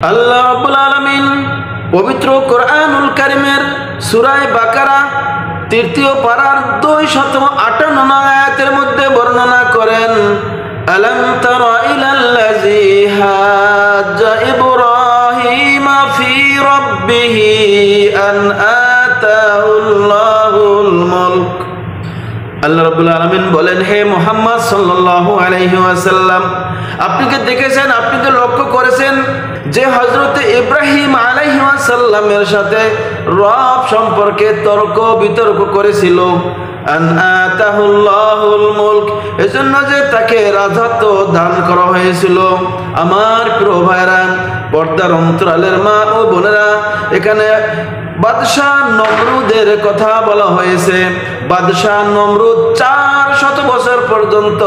আল্লাহ রাব্বুল আলামিন পবিত্র কোরআনুল কারীমের সূরা বাকারা ৩য় পারার 258 আয়াতের মধ্যে বর্ণনা করেন, আলাম তারা ইলাল্লাযী হাজ্জা ইব্রাহিমা ফি রাব্বিহি আন আতাহুল্লাহুল মুলক। আল্লাহ রাব্বুল আলামিন বলেন, হে মুহাম্মদ সাল্লাল্লাহু আলাইহি ওয়াসাল্লাম, আপনি কি দেখেছেন, আপনি কি লক্ষ্য করেছেন যে হযরত ইব্রাহিম আলাইহিস সালামের সাথে রব সম্পর্কে তর্ক বিতর্ক করেছিল, আন আতাহুল্লাহুল মুলক, এজন্য যে তাকে রাজত্ব দান করা হয়েছিল। আমার প্রিয় ভাইরা, পর্দার অন্তরালের মা ও বোনেরা, এখানে বাদশাহ নমরুদের কথা বলা হয়েছে। বাদশাহ নমরুদ 400 বছর পর্যন্ত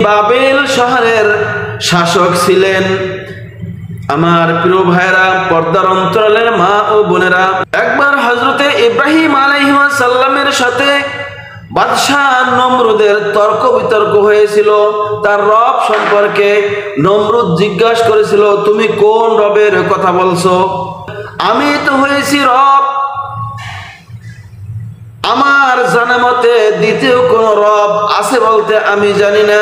বাবেল শহরের শাসক ছিলেন। আমার প্রিয় ভাইরা, পর্দার অন্তরালের মা ও বোনেরা, একবার হযরতে ইব্রাহিম আলাইহিস সালামের সাথে বাদশাহ নমরুদের তর্ক বিতর্ক হয়েছিল তার রব সম্পর্কে। নমরুদ জিজ্ঞাসা করেছিল, তুমি কোন রবের কথা বলছো? আমি তো হয়েছি রব, আমার জানা মতে দ্বিতীয় কোন রব আছে বলতে আমি জানি না,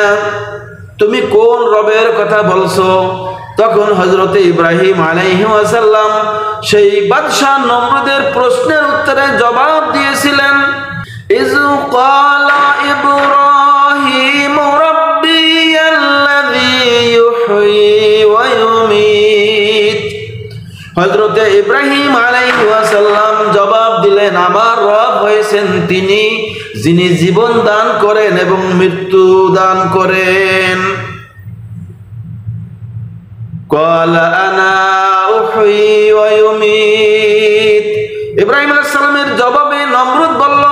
তুমি কোন রবের কথা বলছো? তখন হযরতে ইব্রাহিম আলাইহিস সালাম সেই বাদশাহ নমরুদের প্রশ্নের উত্তরে জবাব দিয়েছিলেন, ইযু ক্বালা ইব্রাহিম রাব্বিয়াল্লাযী ইউহয়ী ওয়া ইউমীত। হযরতে ইব্রাহিম আলাইহিস সালাম জবাব দিলেন, আমার রব হয়েছেন তিনি যিনি জীবন দান করেন এবং মৃত্যু দান করেন। ক্বালা আনা উহয়ী ওয়া ইউমীত। ইব্রাহিম আলাইহিস সালামের জবাবে নমরুদ বলল,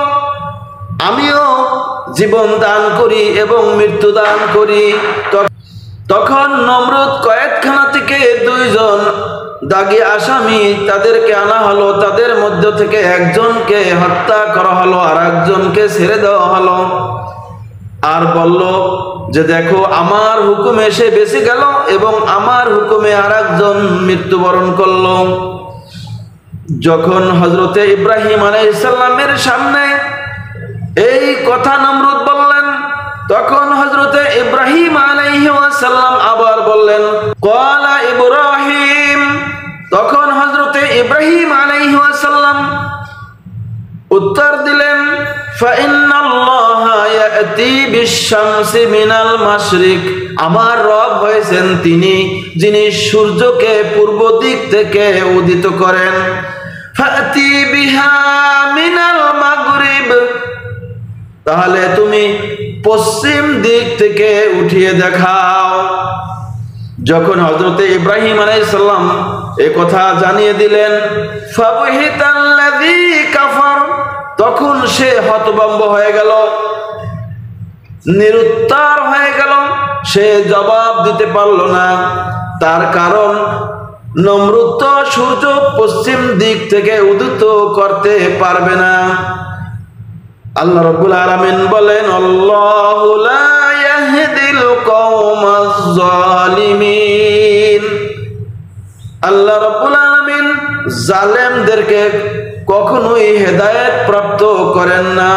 আমিও জীবন দান করি এবং মৃত্যু দান করি। তখন নমরুদ কয়েদখানা থেকে 2 জন দাগী আসামি তাদেরকে আনা হলো। তাদের মধ্য থেকে একজনকে হত্যা করা হলো আর একজনকে ছেড়ে দেওয়া হলো। আর বলল যে, দেখো, আমার হুকুমে সে বেঁচে গেল এবং আমার হুকুমে আর একজন মৃত্যুবরণ করল। যখন হযরতে ইব্রাহিম আলাইহিস সালামের সামনে এই কথা নমরুদ বললেন, তখন হযরতে ইব্রাহিম আলাইহিস সালাম আবার বললেন, ক্বালা ইব্রাহিম। তখন হযরতে ইব্রাহিম আলাইহিস সালাম উত্তর দিলেন, ফাইন্নাল্লাহা ইয়াতি বিশ-শামসি মিনাল মাশরিক। আমার রব হয়েছেন তিনি যিনি সূর্যকে পূর্ব দিক থেকে উদিত করেন। ফাতি বিহা মিনাল মাগরিব। তাহলে তুমি পশ্চিম দিক থেকে উঠিয়ে দেখাও। যখন হযরতে ইব্রাহিম আলাইহিস সালাম এই কথা জানিয়ে দিলেন, ফাবহিতাল্লাযী কাফার। তখন সে হতভম্ব হয়ে গেল, নিরুত্তর হয়ে গেল, সে জবাব দিতে পারল না। তার কারণ নমরুদ তো সূর্য পশ্চিম দিক থেকে উদিত করতে পারবে না। আল্লাহ রাব্বুল আলামিন বলেন, আল্লাহু লা ইয়াহদিল কওমাজ জালিমিন। আল্লাহ রাব্বুল আলামিন জালেমদেরকে কখনোই হেদায়েত প্রাপ্ত করেন না।